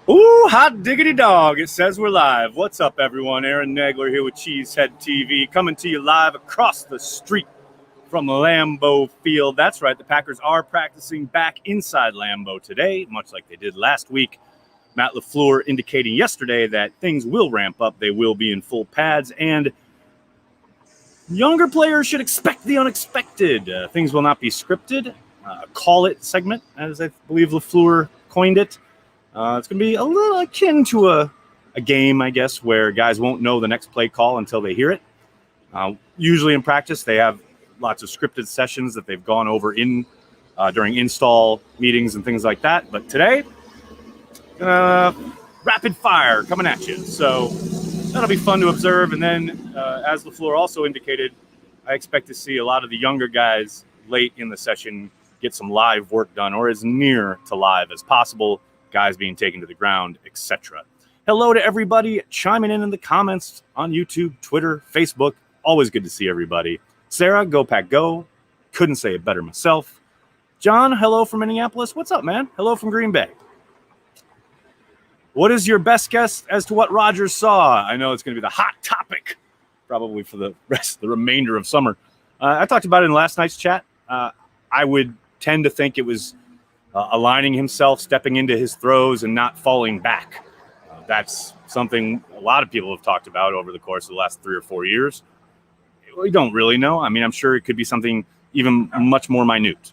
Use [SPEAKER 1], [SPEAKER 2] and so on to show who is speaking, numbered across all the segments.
[SPEAKER 1] Ooh, hot diggity dog. It says we're live. What's up, everyone? Aaron Nagler here with Cheesehead TV, coming to you live across the street from Lambeau Field. That's right, the Packers are practicing back inside Lambeau today, much like they did last week. Matt LaFleur indicating yesterday that things will ramp up. They will be in full pads, and younger players should expect the unexpected. Things will not be scripted. Call it segment, as I believe LaFleur coined it. It's going to be a little akin to a game, I guess, where guys won't know the next play call until they hear it. Usually in practice, they have lots of scripted sessions that they've gone over during install meetings and things like that. But today, rapid fire coming at you. So that'll be fun to observe. And then, as LaFleur also indicated, I expect to see a lot of the younger guys late in the session get some live work done, or as near to live as possible. Guys being taken to the ground, etc. Hello to everybody chiming in the comments on YouTube, Twitter, Facebook. Always good to see everybody. Sarah, go Pack Go. Couldn't say it better myself. John, hello from Minneapolis. What's up, man? Hello from Green Bay. What is your best guess as to what Rodgers saw? I know it's going to be the hot topic, probably for the remainder of summer. I talked about it in last night's chat. I would tend to think it was aligning himself, stepping into his throws, and not falling back. That's something a lot of people have talked about over the course of the last 3 or 4 years. We don't really know. I mean, I'm sure it could be something even much more minute.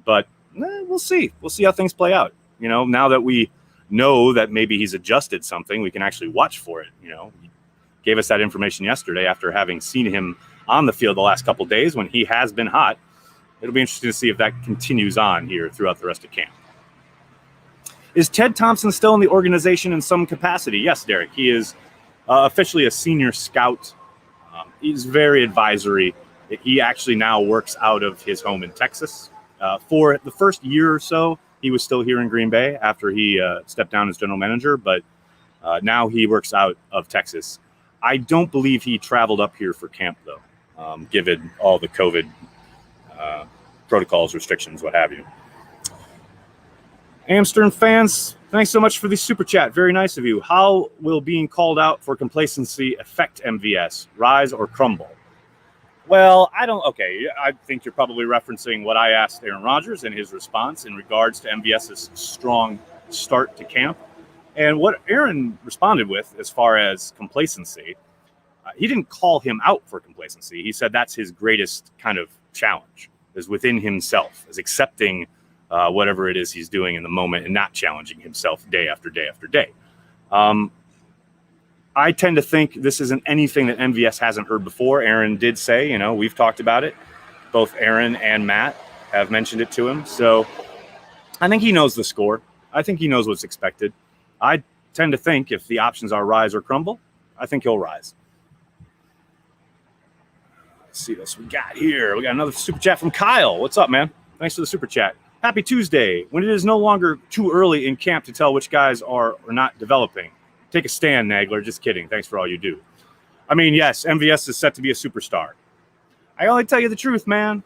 [SPEAKER 1] But we'll see. We'll see how things play out. You know, now that we know that maybe he's adjusted something, we can actually watch for it. You know, he gave us that information yesterday after having seen him on the field the last couple of days when he has been hot. It'll be interesting to see if that continues on here throughout the rest of camp. Is Ted Thompson still in the organization in some capacity? Yes, Derek. He is officially a senior scout. He's very advisory. He actually now works out of his home in Texas. For the first year or so, he was still here in Green Bay after he stepped down as general manager, but now he works out of Texas. I don't believe he traveled up here for camp, though, given all the COVID protocols, restrictions, what have you. Amsterdam fans, thanks so much for the super chat. Very nice of you. How will being called out for complacency affect MVS? Rise or crumble? Well, I think you're probably referencing what I asked Aaron Rodgers and his response in regards to MVS's strong start to camp. And what Aaron responded with as far as complacency, he didn't call him out for complacency. He said that's his greatest kind of challenge, is within himself, is accepting whatever it is he's doing in the moment and not challenging himself day after day after day. I tend to think this isn't anything that MVS hasn't heard before. Aaron did say, you know, we've talked about it. Both Aaron and Matt have mentioned it to him. So I think he knows the score. I think he knows what's expected. I tend to think if the options are rise or crumble, I think he'll rise. Let's see what we got here. We got another super chat from Kyle. What's up, man? Thanks for the super chat. Happy Tuesday. When it is no longer too early in camp to tell which guys are or not developing. Take a stand, Nagler. Just kidding. Thanks for all you do. I mean, yes, MVS is set to be a superstar. I only tell you the truth, man.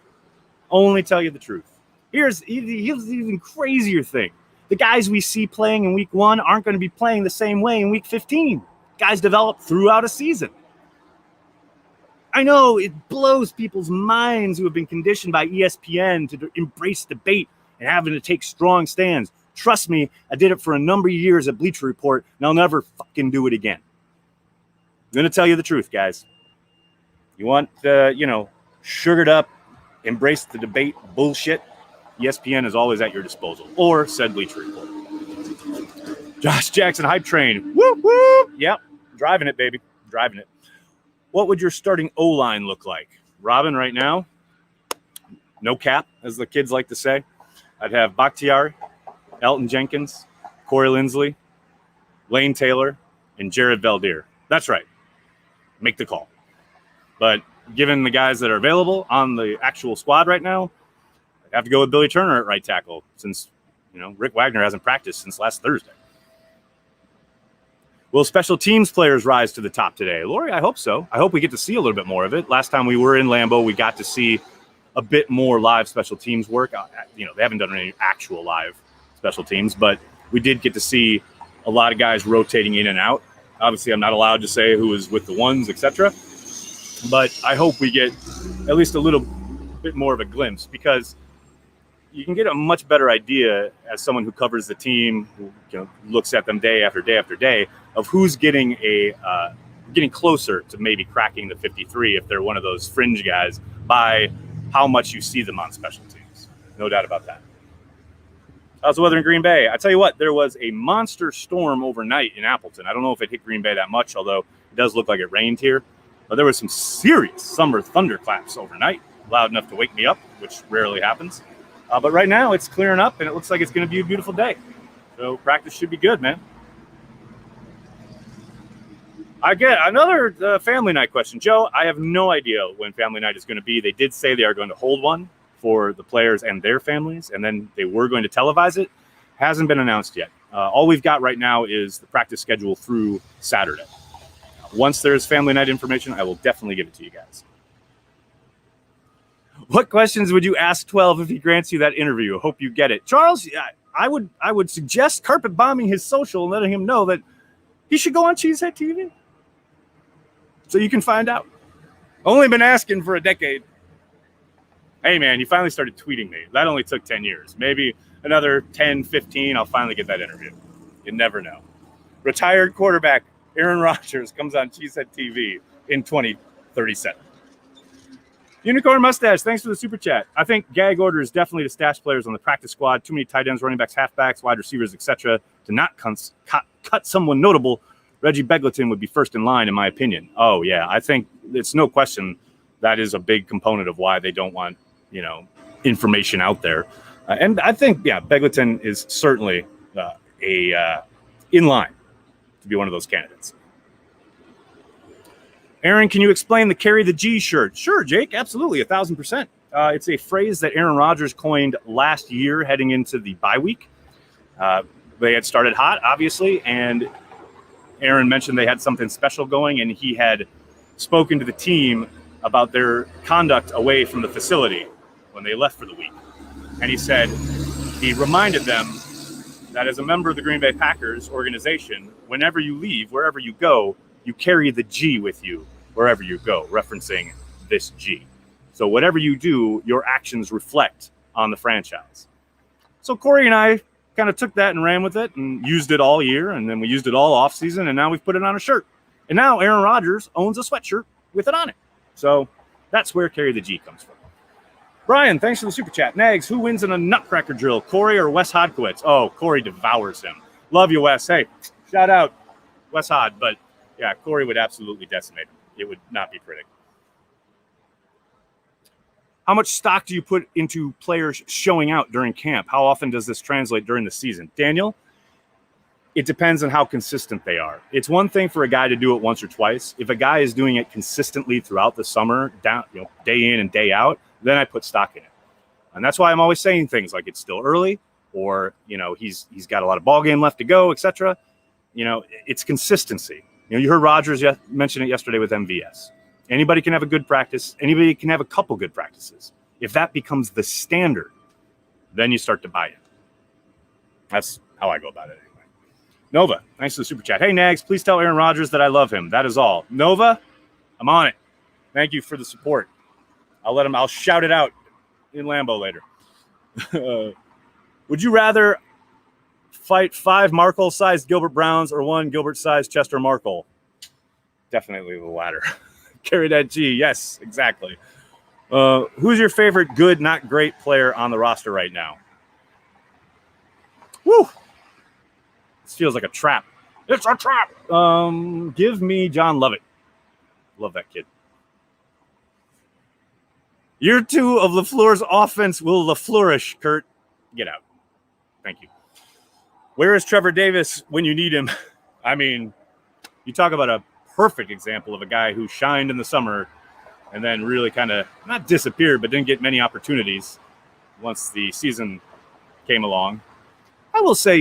[SPEAKER 1] Only tell you the truth. Here's the even crazier thing. The guys we see playing in week 1 aren't going to be playing the same way in week 15. Guys develop throughout a season. I know it blows people's minds who have been conditioned by ESPN to embrace debate and having to take strong stands. Trust me, I did it for a number of years at Bleacher Report, and I'll never fucking do it again. I'm going to tell you the truth, guys. You want, sugared up, embrace the debate bullshit? ESPN is always at your disposal. Or said Bleacher Report. Josh Jackson, hype train. Whoop, whoop. Yep, driving it, baby. Driving it. What would your starting O-line look like? Robin, right now, no cap, as the kids like to say. I'd have Bakhtiari, Elton Jenkins, Corey Linsley, Lane Taylor, and Jared Valdir. That's right. Make the call. But given the guys that are available on the actual squad right now, I have to go with Billy Turner at right tackle since, Rick Wagner hasn't practiced since last Thursday. Will special teams players rise to the top today? Lori, I hope so. I hope we get to see a little bit more of it. Last time we were in Lambeau, we got to see a bit more live special teams work. They haven't done any actual live special teams, but we did get to see a lot of guys rotating in and out. Obviously, I'm not allowed to say who is with the ones, etc. But I hope we get at least a little bit more of a glimpse, because you can get a much better idea as someone who covers the team, who looks at them day after day after day, of who's getting closer to maybe cracking the 53 if they're one of those fringe guys, by how much you see them on special teams. No doubt about that. How's the weather in Green Bay? I tell you what, there was a monster storm overnight in Appleton. I don't know if it hit Green Bay that much, although it does look like it rained here. But there was some serious summer thunderclaps overnight, loud enough to wake me up, which rarely happens. But right now it's clearing up, and it looks like it's going to be a beautiful day. So practice should be good, man. I get another family night question. Joe, I have no idea when family night is going to be. They did say they are going to hold one for the players and their families, and then they were going to televise it. Hasn't been announced yet. All we've got right now is the practice schedule through Saturday. Once there's family night information, I will definitely give it to you guys. What questions would you ask 12 if he grants you that interview? Hope you get it. Charles, I would suggest carpet bombing his social and letting him know that he should go on Cheesehead TV, so you can find out. Only been asking for a decade. Hey, man, you finally started tweeting me. That only took 10 years. Maybe another 10, 15, I'll finally get that interview. You never know. Retired quarterback Aaron Rodgers comes on Cheesehead TV in 2037. Unicorn Mustache, thanks for the super chat. I think gag order is definitely to stash players on the practice squad. Too many tight ends, running backs, halfbacks, wide receivers, etc. to not cut someone notable. Reggie Begelton would be first in line, in my opinion. Oh, yeah. I think it's no question that is a big component of why they don't want, information out there. And I think, Begelton is certainly in line to be one of those candidates. Aaron, can you explain the carry the G shirt? Sure, Jake. Absolutely. 1,000%. It's a phrase that Aaron Rodgers coined last year heading into the bye week. They had started hot, obviously, and Aaron mentioned they had something special going, and he had spoken to the team about their conduct away from the facility when they left for the week. And he said he reminded them that as a member of the Green Bay Packers organization, whenever you leave, wherever you go, you carry the G with you wherever you go, referencing this G. So whatever you do, your actions reflect on the franchise. So Corey and I kind of took that and ran with it and used it all year, and then we used it all off season, and now we've put it on a shirt. And now Aaron Rodgers owns a sweatshirt with it on it. So that's where carry the G comes from. Brian, thanks for the super chat. Nags, who wins in a nutcracker drill, Corey or Wes Hodkiewicz? Oh, Corey devours him. Love you, Wes. Hey, shout out Wes Hod. But yeah, Corey would absolutely decimate him. It would not be pretty. How much stock do you put into players showing out during camp? How often does this translate during the season? Daniel, it depends on how consistent they are. It's one thing for a guy to do it once or twice. If a guy is doing it consistently throughout the summer, day in and day out, then I put stock in it. And that's why I'm always saying things like it's still early, or, he's got a lot of ball game left to go, etc. It's consistency. You heard Rodgers mention it yesterday with MVS. Anybody can have a good practice. Anybody can have a couple good practices. If that becomes the standard, then you start to buy it. That's how I go about it anyway. Nova, thanks for the super chat. Hey, Nags, please tell Aaron Rodgers that I love him. That is all. Nova, I'm on it. Thank you for the support. I'll shout it out in Lambeau later. Would you rather fight 5 Markle-sized Gilbert Browns or 1 Gilbert-sized Chester Markle? Definitely the latter. Carry that G. Yes, exactly. Who's your favorite good, not great player on the roster right now? Woo! This feels like a trap. It's a trap. Give me John Lovett. Love that kid. Year 2 of LaFleur's offense will flourish, Kurt. Get out. Thank you. Where is Trevor Davis when you need him? I mean, you talk about a perfect example of a guy who shined in the summer and then really kind of not disappeared, but didn't get many opportunities once the season came along. I will say,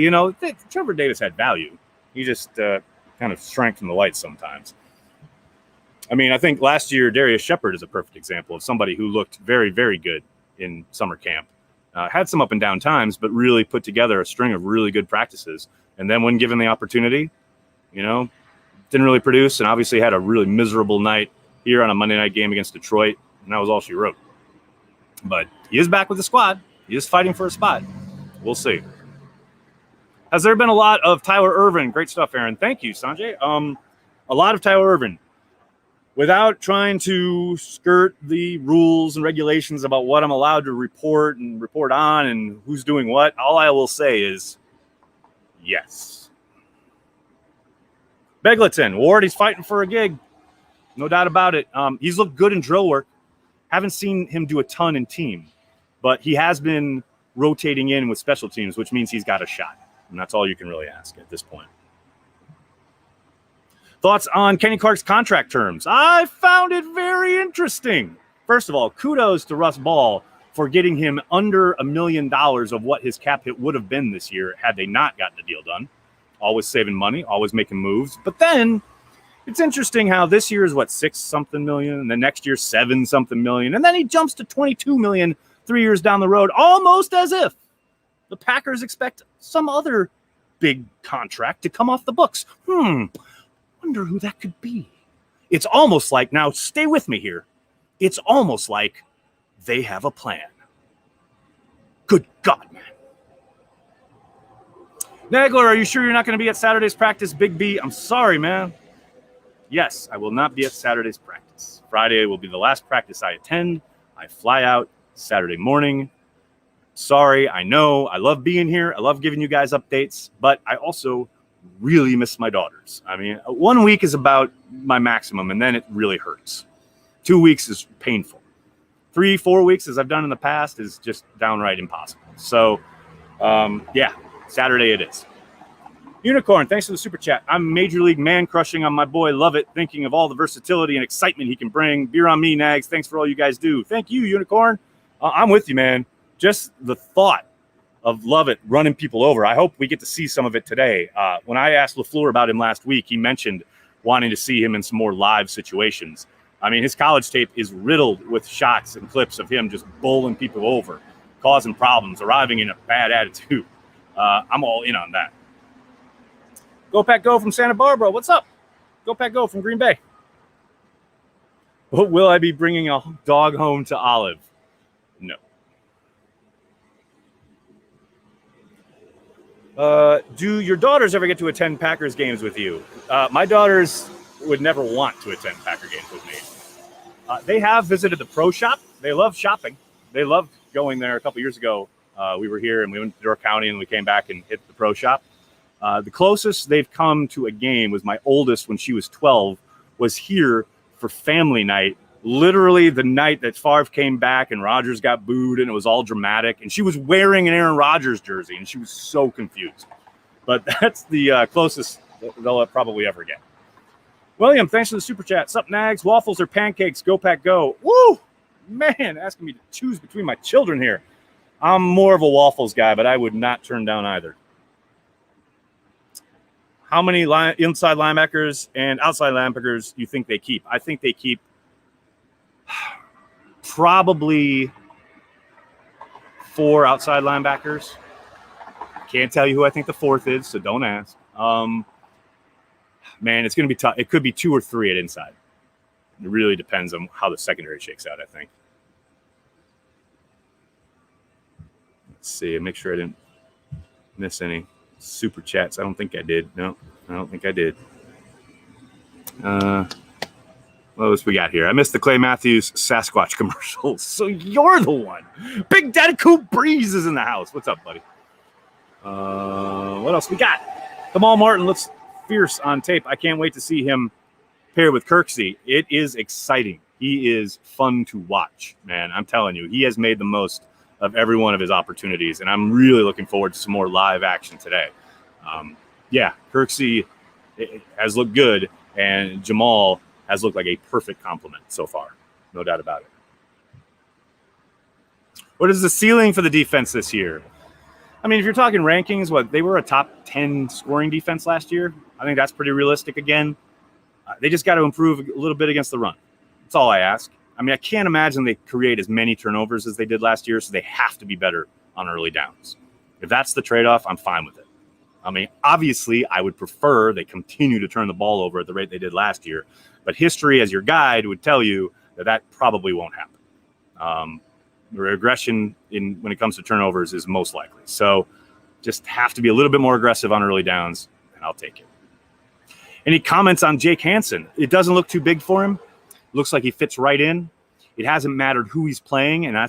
[SPEAKER 1] Trevor Davis had value. He just kind of shrank from the light sometimes. I mean, I think last year, Darius Shepard is a perfect example of somebody who looked very, very good in summer camp Had some up and down times, but really put together a string of really good practices. And then when given the opportunity, didn't really produce, and obviously had a really miserable night here on a Monday night game against Detroit, and that was all she wrote. But he is back with the squad. He is fighting for a spot. We'll see. Has there been a lot of Tyler Ervin? Great stuff, Aaron. Thank you, Sanjay. A lot of Tyler Ervin. Without trying to skirt the rules and regulations about what I'm allowed to report on and who's doing what, all I will say is yes. Begleton, Ward, he's fighting for a gig. No doubt about it. He's looked good in drill work. Haven't seen him do a ton in team, but he has been rotating in with special teams, which means he's got a shot. And that's all you can really ask at this point. Thoughts on Kenny Clark's contract terms? I found it very interesting. First of all, kudos to Russ Ball for getting him under $1 million of what his cap hit would have been this year had they not gotten the deal done. Always saving money, always making moves. But then it's interesting how this year is 6-something million, and the next year 7-something million, and then he jumps to 22 million 3 years down the road, almost as if the Packers expect some other big contract to come off the books. Wonder who that could be. It's almost like, now stay with me here, it's almost like they have a plan. Good God, man. Nagler, are you sure you're not going to be at Saturday's practice, Big B? I'm sorry, man. Yes, I will not be at Saturday's practice. Friday will be the last practice I attend. I fly out Saturday morning. Sorry, I know. I love being here. I love giving you guys updates, but I also really miss my daughters. I mean, 1 week is about my maximum, and then it really hurts. 2 weeks is painful. 3-4 weeks, as I've done in the past, is just downright impossible. So, yeah, Saturday it is. Unicorn, thanks for the super chat. I'm Major League man crushing on my boy. Love it. Thinking of all the versatility and excitement he can bring. Beer on me, Nags. Thanks for all you guys do. Thank you, Unicorn. I'm with you, man. Just the thought of Lovett running people over. I hope we get to see some of it today. When I asked LaFleur about him last week, he mentioned wanting to see him in some more live situations. I mean, his college tape is riddled with shots and clips of him just bowling people over, causing problems, arriving in a bad attitude. I'm all in on that. Go Pack Go from Santa Barbara. What's up? Go Pack Go from Green Bay. Will I be bringing a dog home to Olive? No. Do your daughters ever get to attend Packers games with you? My daughters would never want to attend Packer games with me. They have visited the pro shop. They love shopping. They loved going there. A couple years ago, we were here and we went to Door County and we came back and hit the pro shop. The closest they've come to a game was my oldest when she was 12, was here for family night. Literally the night that Favre came back and Rodgers got booed and it was all dramatic. And she was wearing an Aaron Rodgers jersey and she was so confused. But that's the closest they'll probably ever get. William, thanks for the super chat. Sup, Nags? Waffles or pancakes? Go Pack Go. Woo! Man, asking me to choose between my children here. I'm more of a waffles guy, but I would not turn down either. How many inside linebackers and outside linebackers do you think they keep? I think they keep probably 4 outside linebackers. Can't tell you who I think the 4th is, so don't ask. Man, it's going to be tough. It could be 2 or 3 at inside. It really depends on how the secondary shakes out, I think. Let's see. Make sure I didn't miss any super chats. I don't think I did. No, I don't think I did. What else we got here? I missed the Clay Matthews Sasquatch commercials. So you're the one. Big Daddy Coop Breeze is in the house. What's up, buddy? What else we got? Kamal Martin looks fierce on tape. I can't wait to see him pair with Kirksey. It is exciting. He is fun to watch, man. I'm telling you, he has made the most of every one of his opportunities, and I'm really looking forward to some more live action today. Yeah, Kirksey has looked good, and Jamal has looked like a perfect complement so far. No doubt about it. What is the ceiling for the defense this year? I mean, if you're talking rankings, they were a top 10 scoring defense last year. I think that's pretty realistic again. They just got to improve a little bit against the run. That's all I ask. I mean, I can't imagine they create as many turnovers as they did last year, so they have to be better on early downs. If that's the trade-off, I'm fine with it. I mean, obviously, I would prefer they continue to turn the ball over at the rate they did last year, but history as your guide would tell you that probably won't happen. The regression when it comes to turnovers is most likely. So just have to be a little bit more aggressive on early downs, and I'll take it. Any comments on Jake Hansen? It doesn't look too big for him. Looks like he fits right in. It hasn't mattered who he's playing, and I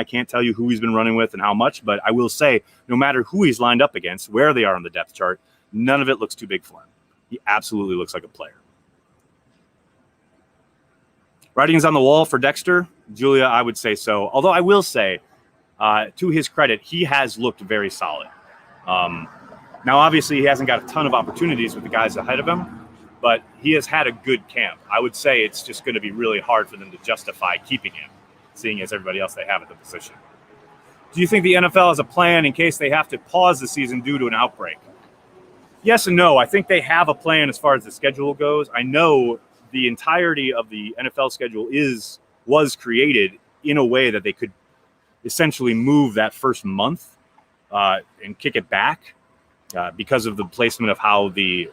[SPEAKER 1] can't tell you who he's been running with and how much, but I will say no matter who he's lined up against, where they are on the depth chart, none of it looks too big for him. He absolutely looks like a player. Writing's on the wall for Dexter. Julia, I would say so. Although I will say, to his credit, he has looked very solid. Now, obviously, he hasn't got a ton of opportunities with the guys ahead of him, but he has had a good camp. I would say it's just going to be really hard for them to justify keeping him, seeing as everybody else they have at the position. Do you think the NFL has a plan in case they have to pause the season due to an outbreak? Yes and no. I think they have a plan as far as the schedule goes. I know the entirety of the NFL schedule was created in a way that they could essentially move that first month and kick it back because of the placement of how the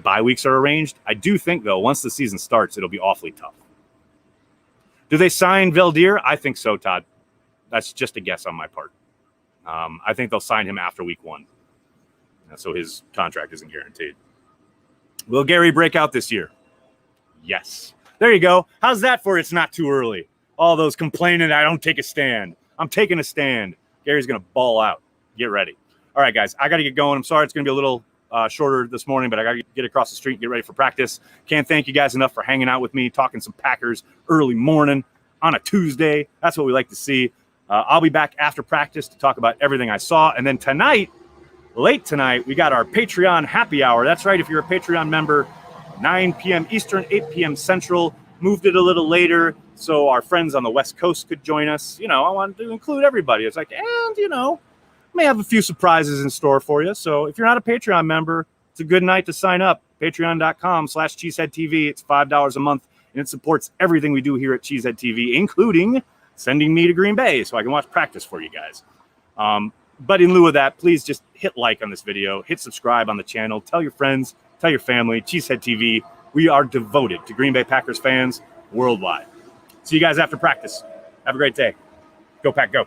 [SPEAKER 1] bye weeks are arranged. I do think, though, once the season starts, it'll be awfully tough. Do they sign Valdir? I think so, Todd. That's just a guess on my part. I think they'll sign him after week 1. So his contract isn't guaranteed. Will Gary break out this year? Yes. There you go. How's that for it's not too early? All those complaining I don't take a stand. I'm taking a stand. Gary's going to ball out. Get ready. All right, guys, I got to get going. I'm sorry it's going to be a little shorter this morning, but I got to get across the street and get ready for practice. Can't thank you guys enough for hanging out with me, talking some Packers early morning on a Tuesday. That's what we like to see. I'll be back after practice to talk about everything I saw. And then tonight, late tonight, we got our Patreon happy hour. That's right. If you're a Patreon member, 9 p.m. Eastern, 8 p.m. Central. Moved it a little later so our friends on the West Coast could join us. I wanted to include everybody. It's like, and, may have a few surprises in store for you. So if you're not a Patreon member, it's a good night to sign up. Patreon.com/CheeseheadTV. It's $5 a month, and it supports everything we do here at Cheesehead TV, including sending me to Green Bay so I can watch practice for you guys. But in lieu of that, please just hit like on this video, hit subscribe on the channel, tell your friends, tell your family, Cheesehead TV. We are devoted to Green Bay Packers fans worldwide. See you guys after practice. Have a great day. Go Pack, go.